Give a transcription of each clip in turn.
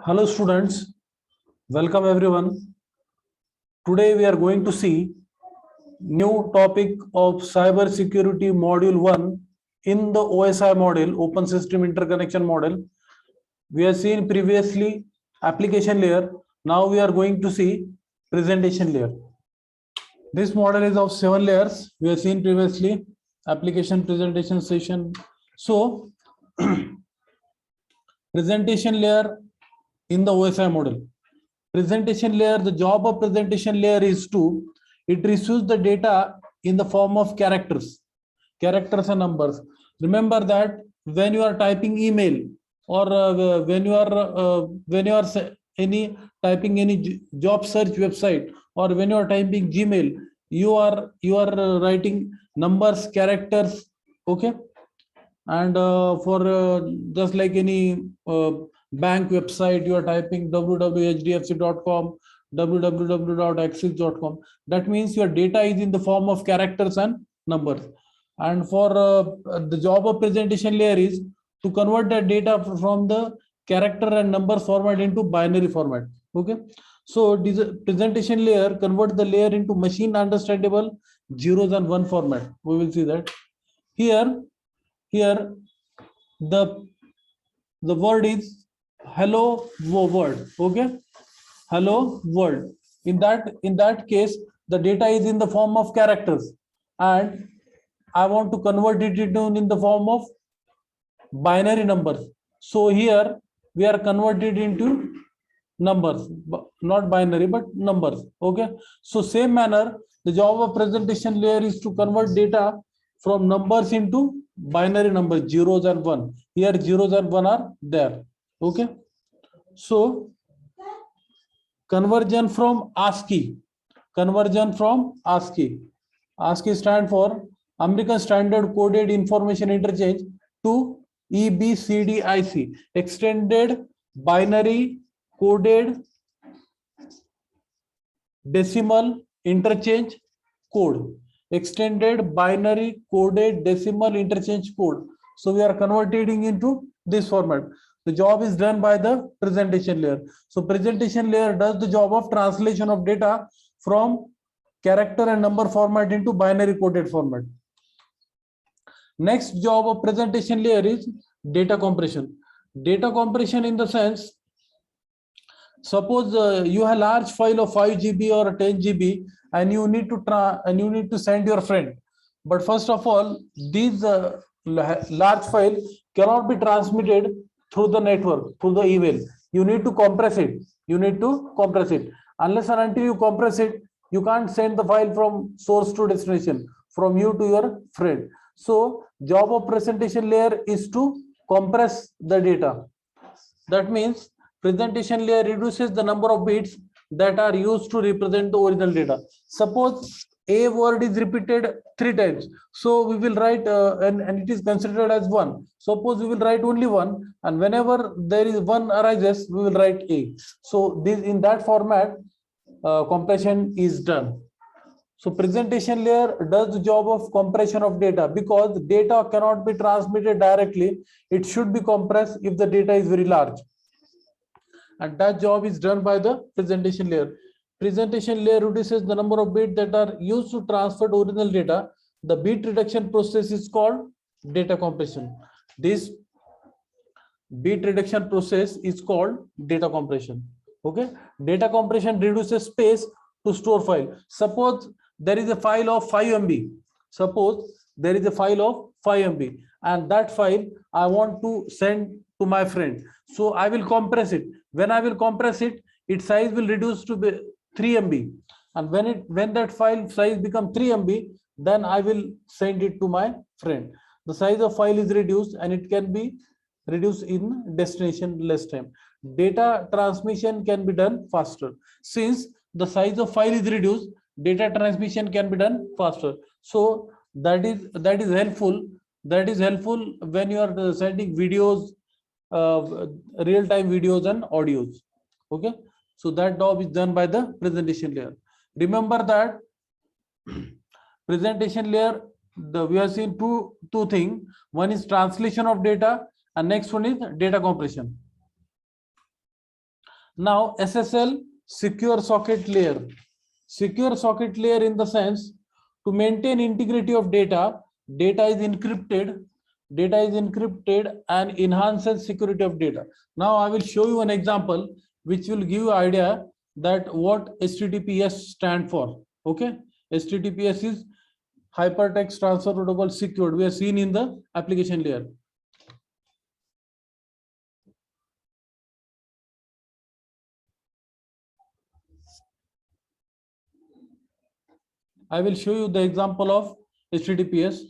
Hello students, welcome everyone. Today we are going to see new topic of cyber security module 1 in the OSI model, open system interconnection model. We have seen previously application layer. Now we are going to see presentation layer. This model is of 7 layers. We have seen previously application, presentation, session. So presentation layer in the OSI model. Presentation layer, the job of presentation layer is it receives the data in the form of characters and numbers. Remember that when you are typing email or when you are typing any job search website, or when you are typing Gmail, you are writing numbers, characters, okay. And for just like any bank website, you are typing www.hdfc.com, www.axis.com. That means your data is in the form of characters and numbers. And for the job of presentation layer is to convert that data from the character and number format into binary format. Okay. So this presentation layer convert the layer into machine understandable zeros and one format. We will see that here the word is hello world. Okay, hello world. In that case, the data is in the form of characters, and I want to convert it into in the form of binary numbers. So here we are converted into numbers, not binary but numbers. Okay, so same manner, the job of presentation layer is to convert data from numbers into binary numbers, zeros and one. Here zeros and one are there. Okay, so conversion from ASCII. ASCII stand for American Standard Coded Information Interchange to EBCDIC, extended binary coded decimal interchange code. Extended binary coded decimal interchange code. So we are converting into this format. The job is done by the presentation layer. So presentation layer does the job of translation of data from character and number format into binary coded format. Next job of presentation layer is data compression. Data compression in the sense, suppose you have a large file of 5 GB or 10 GB and you need to send your friend. But first of all, these large file cannot be transmitted through the network, through the email. You need to compress it. Unless and until you compress it, you can't send the file from source to destination, from you to your friend. So job of presentation layer is to compress the data. That means presentation layer reduces the number of bits that are used to represent the original data. Suppose a word is repeated 3 times, so we will write and it is considered as 1. Suppose we will write only 1, and whenever there is 1 arises, we will write a. So this, in that format, compression is done. So presentation layer does the job of compression of data, because data cannot be transmitted directly. It should be compressed if the data is very large, and that job is done by the presentation layer. Presentation layer reduces the number of bits that are used to transfer the original data. The bit reduction process is called data compression. This bit reduction process is called data compression. Okay, data compression reduces space to store file. Suppose there is a file of 5 MB. And that file I want to send to my friend. So I will compress it. When I will compress it, its size will reduce to 3 MB. And when that file size becomes 3 MB, then I will send it to my friend. The size of file is reduced, and it can be reduced in destination less time. Data transmission can be done faster. Since the size of file is reduced, data transmission can be done faster. So that is helpful. That is helpful when you are sending videos, real-time videos and audios. Okay, so that job is done by the presentation layer. Remember that presentation layer, we have seen two things. One is translation of data, and next one is data compression. Now SSL, secure socket layer. Secure socket layer in the sense to maintain integrity of data, data is encrypted and enhances security of data. Now I will show you an example which will give you idea that what HTTPS stand for. Okay, HTTPS is hypertext transfer protocol secured. We are seen in the application layer. I will show you the example of HTTPS.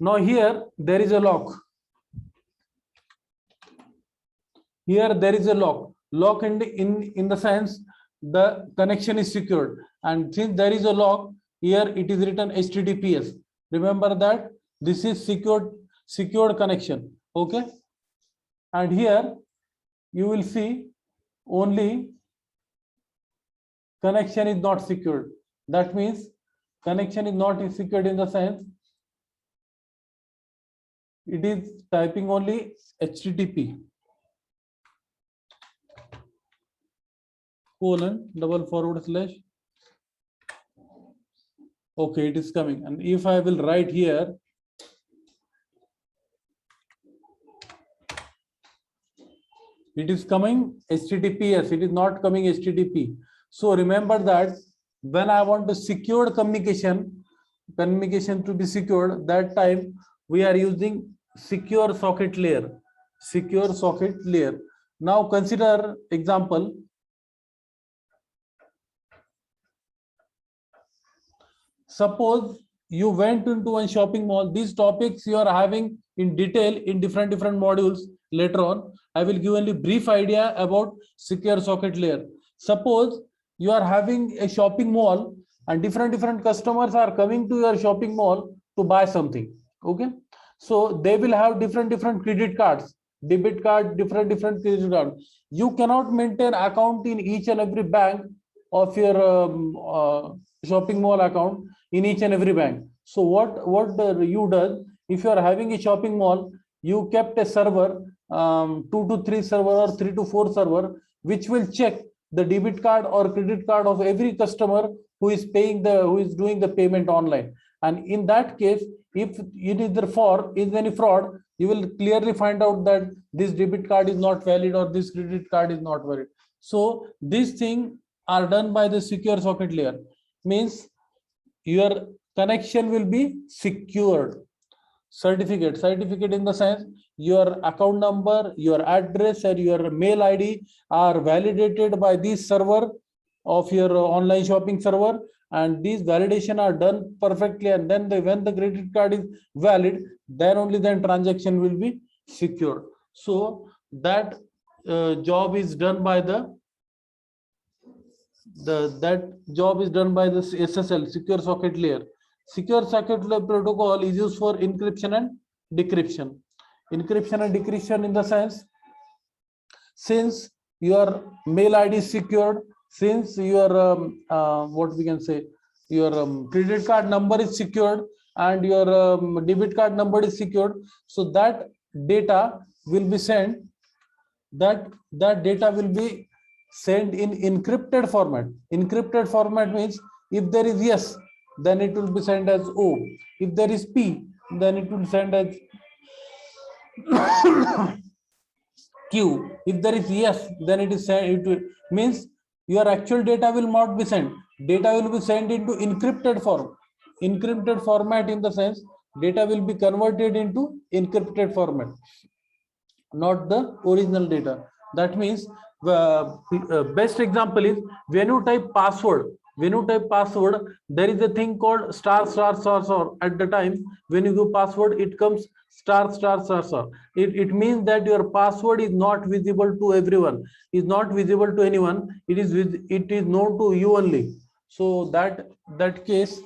Now here there is a lock. Here there is a lock. Lock in the sense the connection is secured, and since there is a lock, here it is written HTTPS. Remember that this is secured connection. Okay, and here you will see only connection is not secured. That means connection is not secured in the sense it is typing only HTTP :/. Okay, it is coming. And if I will write here, it is coming HTTPS, it is not coming HTTP. So remember that when I want to secure communication to be secured, that time we are using secure socket layer. Now consider example. Suppose you went into a shopping mall. These topics you are having in detail in different modules later on. I will give only brief idea about secure socket layer. Suppose you are having a shopping mall and different customers are coming to your shopping mall to buy something. Okay, so they will have different credit cards, debit card, different credit card. You cannot maintain account in each and every bank of your shopping mall account in each and every bank. So what you does, if you are having a shopping mall, you kept a server, 2 to 3 server or 3 to 4 server, which will check the debit card or credit card of every customer who is doing the payment online. And in that case, if it is any fraud, you will clearly find out that this debit card is not valid or this credit card is not valid. So these things are done by the secure socket layer. Means your connection will be secured. Certificate in the sense your account number, your address, and your mail ID are validated by this server of your online shopping server, and these validation are done perfectly, and then when the credit card is valid, then only transaction will be secured. So that job is done by the SSL, secure socket layer. Secure socket layer protocol is used for encryption and decryption. Encryption and decryption in the sense, since your mail ID is secured, since your what we can say, your credit card number is secured and your debit card number is secured, so that data will be sent. That data will be sent in encrypted format. Encrypted format means if there is yes, then it will be sent as O. If there is P, then it will send as Q. If there is yes, then it is sent. It means your actual data will not be sent. Data will be sent into encrypted form. Encrypted format in the sense data will be converted into encrypted format, not the original data. That means best example is when you type password. There is a thing called star. At the time when you give password, it comes star. It means that your password is not visible to everyone, is not visible to anyone. It is known to you only. So that case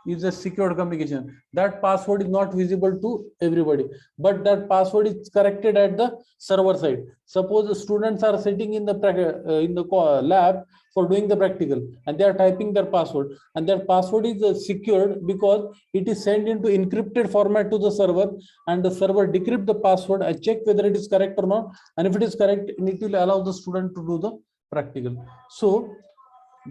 is a secured communication. That password is not visible to everybody, but that password is corrected at the server side. Suppose the students are sitting in the lab for doing the practical, and they are typing their password, and their password is secured because it is sent into encrypted format to the server, and the server decrypt the password and check whether it is correct or not, and if it is correct, it will allow the student to do the practical. So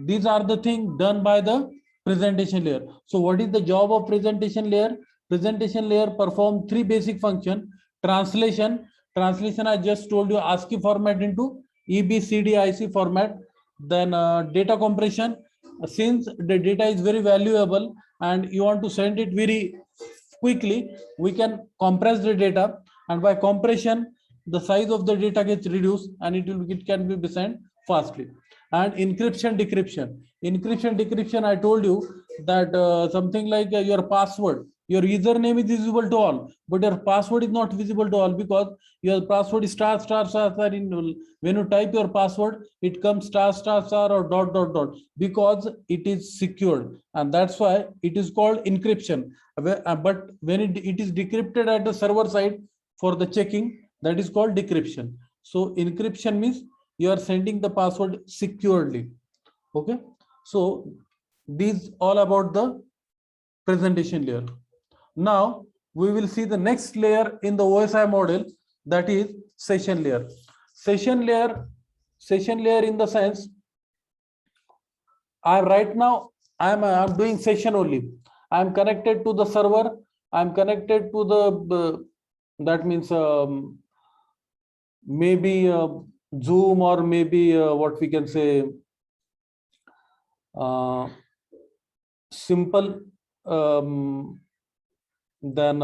these are the things done by the presentation layer. So what is the job of presentation layer? Presentation layer perform three basic functions. Translation I just told you, ASCII format into EBCDIC format. Then data compression, since the data is very valuable and you want to send it very quickly, we can compress the data, and by compression the size of the data gets reduced and it can be sent fastly. And encryption decryption, I told you that something like your password, your username is visible to all, but your password is not visible to all, because your password is star in, when you type your password it comes star or dot, because it is secured, and that's why it is called encryption. But when it is decrypted at the server side for the checking, that is called decryption. So encryption means you are sending the password securely. Okay, so these all about the presentation layer. Now we will see the next layer in the OSI model, that is session layer. Session layer in the sense, I'm doing session only. I'm connected to the server. I'm connected to the that means maybe Zoom, or maybe what we can say simple then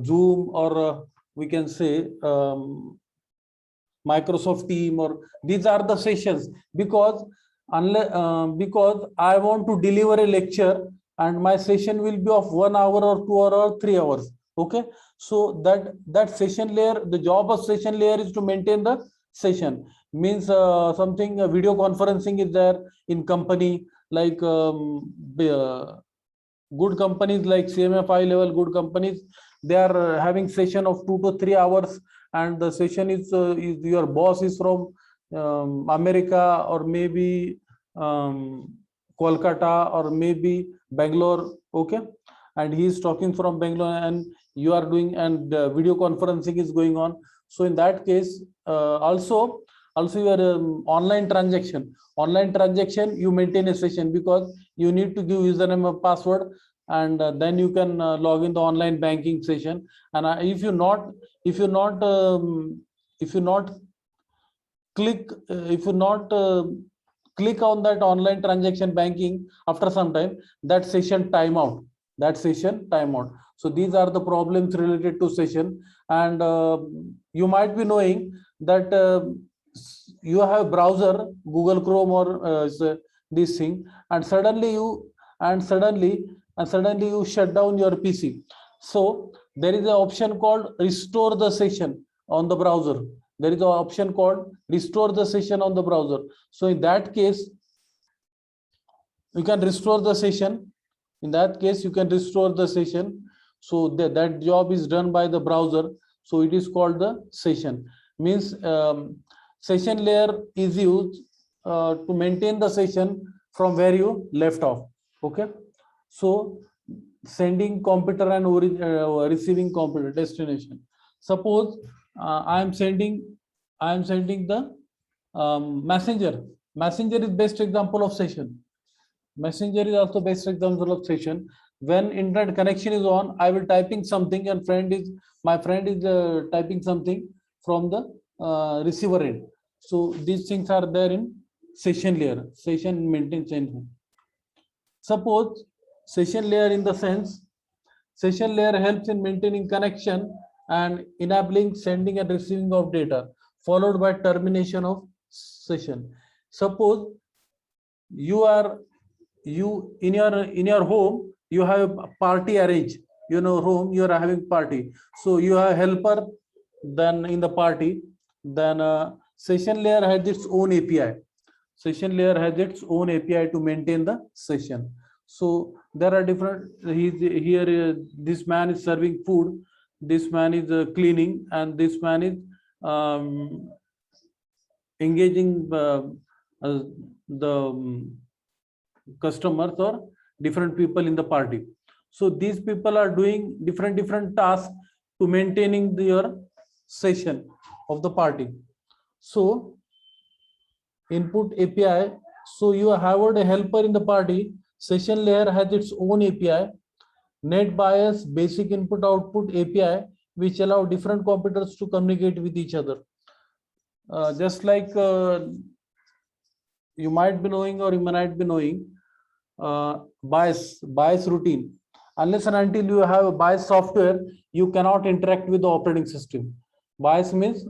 Zoom, or we can say Microsoft Team, or these are the sessions, because because I want to deliver a lecture and my session will be of 1 hour or 2 hours or 3 hours. Okay, so that session layer, the job of session layer is to maintain the session. Means something video conferencing is there in company, like good companies like CMFI level good companies, they are having session of 2 to 3 hours, and the session is your boss is from America, or maybe Kolkata, or maybe Bangalore. Okay, and he is talking from Bangalore, and you are doing, and video conferencing is going on. So in that case, also your online transaction you maintain a session, because you need to give username and password, and then you can log in the online banking session. And if you not click click on that online transaction banking, after some time that session timeout. So these are the problems related to session. And you might be knowing that you have browser, Google Chrome, or this thing, and suddenly you shut down your PC. So there is an option called restore the session on the browser. There is an option called restore the session on the browser. So in that case, you can restore the session. So that job is done by the browser. So it is called the session. Means session layer is used to maintain the session from where you left off. Okay, so sending computer and receiving computer destination. Suppose I am sending the messenger. Messenger is best example of session. Messenger is also best example of session. When internet connection is on, I will typing something, and my friend is typing something from the receiver end. So these things are there in session layer. Session maintains session. Suppose session layer in the sense, session layer helps in maintaining connection and enabling sending and receiving of data, followed by termination of session. Suppose you in your home, you have a party arranged, home, you are having party, so you have helper, then in the party, then session layer has its own API. To maintain the session. So there are different, he's here, this man is serving food, this man is cleaning, and this man is um, engaging the customers or different people in the party. So these people are doing different tasks to maintaining your session of the party. So input API, so you have a helper in the party. Session layer has its own API, NetBIOS basic input output API, which allow different computers to communicate with each other. Just like you might be knowing or you may not be knowing, BIOS routine. Unless and until you have a BIOS software, you cannot interact with the operating system. BIOS means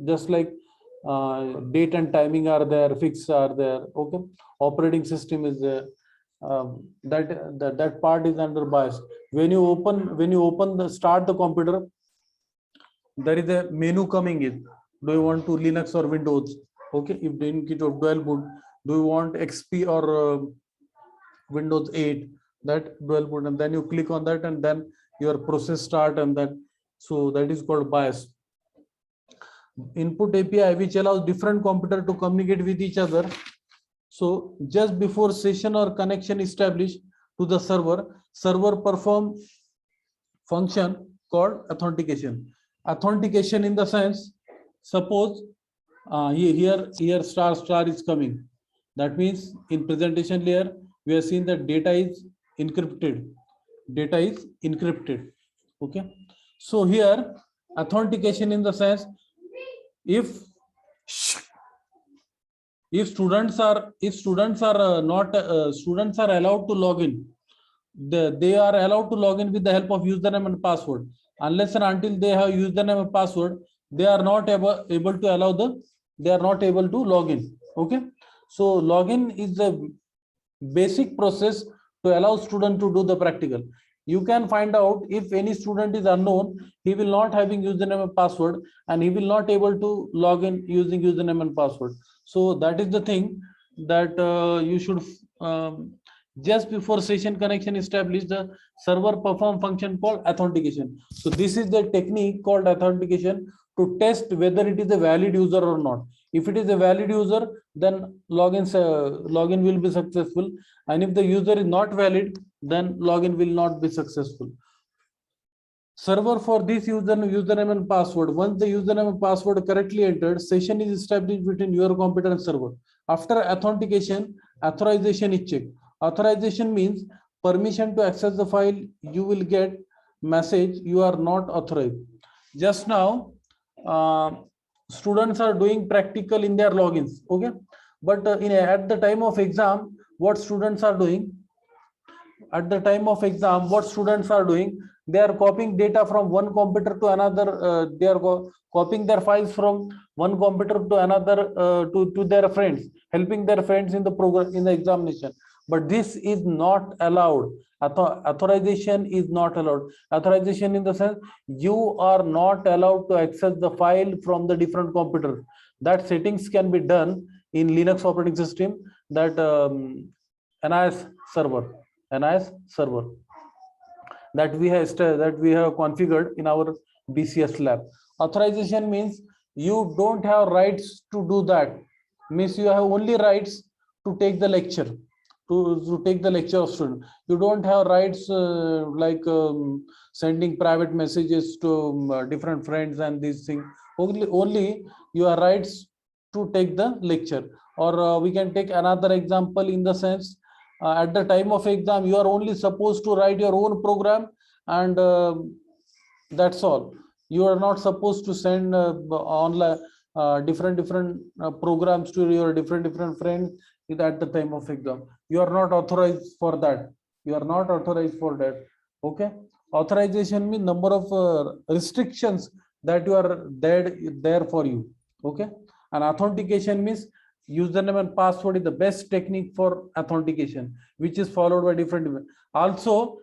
just like date and timing are there, fixed are there. Okay, operating system is there. That part is under BIOS. When you open start the computer, there is a menu coming in. Do you want to Linux or Windows? Okay, if in case of dual boot, do you want XP or Windows 8? That dual boot, and then you click on that, and then your process start, and then so that is called BIOS. Input API, which allows different computer to communicate with each other. So just before session or connection established to the server perform function called authentication. Authentication in the sense, suppose here star is coming. That means in presentation layer, we have seen that data is encrypted. Data is encrypted. Okay. So here authentication in the sense, if students are students are allowed to log in, they are allowed to log in with the help of username and password. Unless and until they have username and password, they are not able to log in. Okay, so login is the basic process to allow student to do the practical. You can find out if any student is unknown, he will not having username and password, and he will not able to log in using username and password. So that is the thing that you should just before session connection establish the server perform function called authentication. So this is the technique called authentication to test whether it is a valid user or not. If it is a valid user, then login will be successful, and if the user is not valid, then login will not be successful. Server for this username and password. Once the username and password correctly entered, session is established between your computer and server. After authentication, authorization is checked. Authorization means permission to access the file. You will get message you are not authorized. Just now, students are doing practical in their logins. Okay, but at the time of exam, what students are doing? At the time of exam, what students are doing? They are copying data from one computer to another. They are copying their files from one computer to another to their friends, helping their friends in the program in the examination. But this is not allowed. Authorization is not allowed. Authorization in the sense, you are not allowed to access the file from the different computer. That settings can be done in Linux operating system, that NIS server that we have configured in our BCS lab. Authorization means you don't have rights to do that. Means you have only rights to take the lecture, to take the lecture of student. You don't have rights like sending private messages to different friends and these things. Only your rights to take the lecture. Or we can take another example in the sense, at the time of exam, you are only supposed to write your own program, and that's all. You are not supposed to send online different programs to your different friends at the time of exam. You are not authorized for that. You are not authorized for that. Okay. Authorization means number of restrictions that you are there for you. Okay. And authentication means username and password is the best technique for authentication, which is followed by different. Also,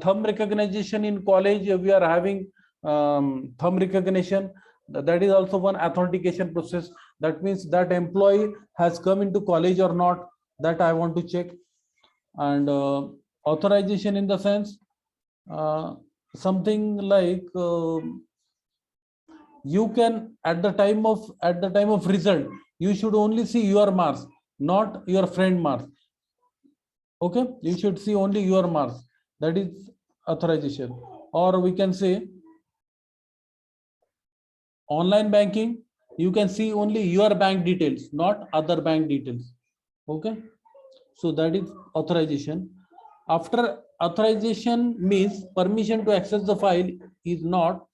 thumb recognition in college, we are having thumb recognition. That is also one authentication process. That means that employee has come into college or not, that I want to check. And authorization in the sense something like you can at the time of result you should only see your marks, not your friend marks. Okay, you should see only your marks. That is authorization. Or we can say online banking, you can see only your bank details, not other bank details. Okay, so that is authorization. After authorization means permission to access the file is not.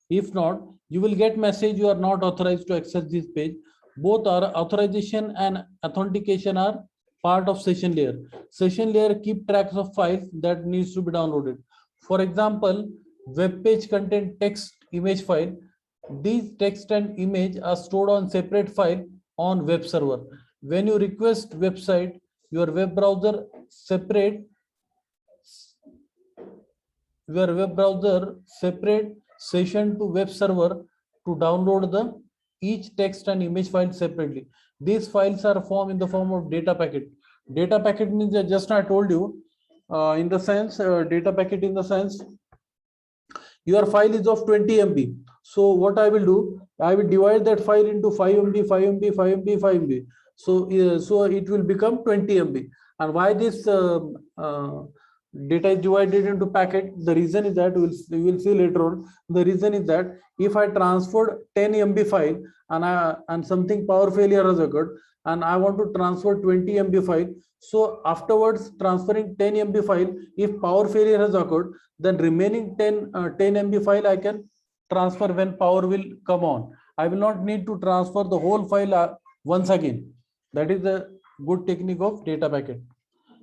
If not, you will get message you are not authorized to access this page. Both are authorization and authentication are part of session layer. Session layer keep tracks of files that needs to be downloaded. For example, web page contain text image file. These text and image are stored on separate file on web server. When you request website, your web browser separate session to web server to download the each text and image file separately. These files are formed in the form of data packet. Data packet means just I told you in the sense data packet in the sense your file is of 20 MB. So what I will do, I will divide that file into 5 MB, 5 MB, 5 MB, 5 MB. So it will become 20 MB. And why this data is divided into packet? The reason is that you will see later on. The reason is that if I transferred 10 MB file and something power failure has occurred, and I want to transfer 20 MB file. So afterwards transferring 10 MB file, if power failure has occurred, then remaining 10 MB file I can transfer when power will come on. I will not need to transfer the whole file once again. That is the good technique of data packet.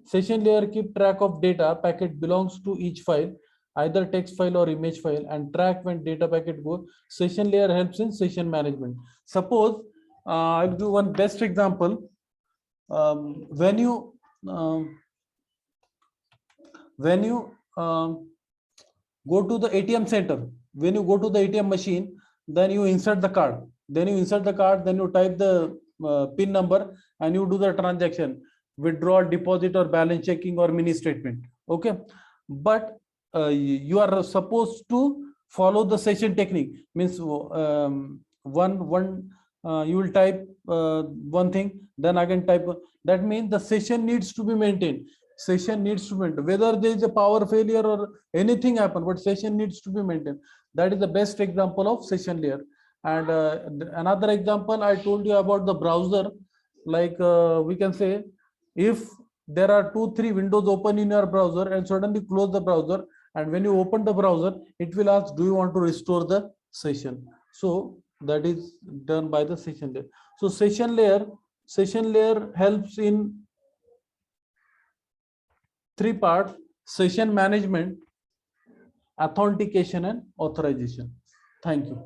Session layer keep track of data packet belongs to each file, either text file or image file, and track when data packet goes. Session layer helps in session management. Suppose I'll do one best example. When you go to the ATM center, when you go to the ATM machine, then you insert the card, then you type the PIN number and you do the transaction, withdrawal, deposit, or balance checking, or mini statement. Okay, but you are supposed to follow the session technique. Means you will type one thing, then again type. That means the session needs to be maintained. Whether there is a power failure or anything happen, but session needs to be maintained. That is the best example of session layer. And another example I told you about the browser. Like we can say, if there are 2-3 windows open in your browser and suddenly close the browser, and when you open the browser, it will ask, do you want to restore the session? So that is done by the session layer. So session layer helps in 3 parts: session management, authentication, and authorization. Thank you.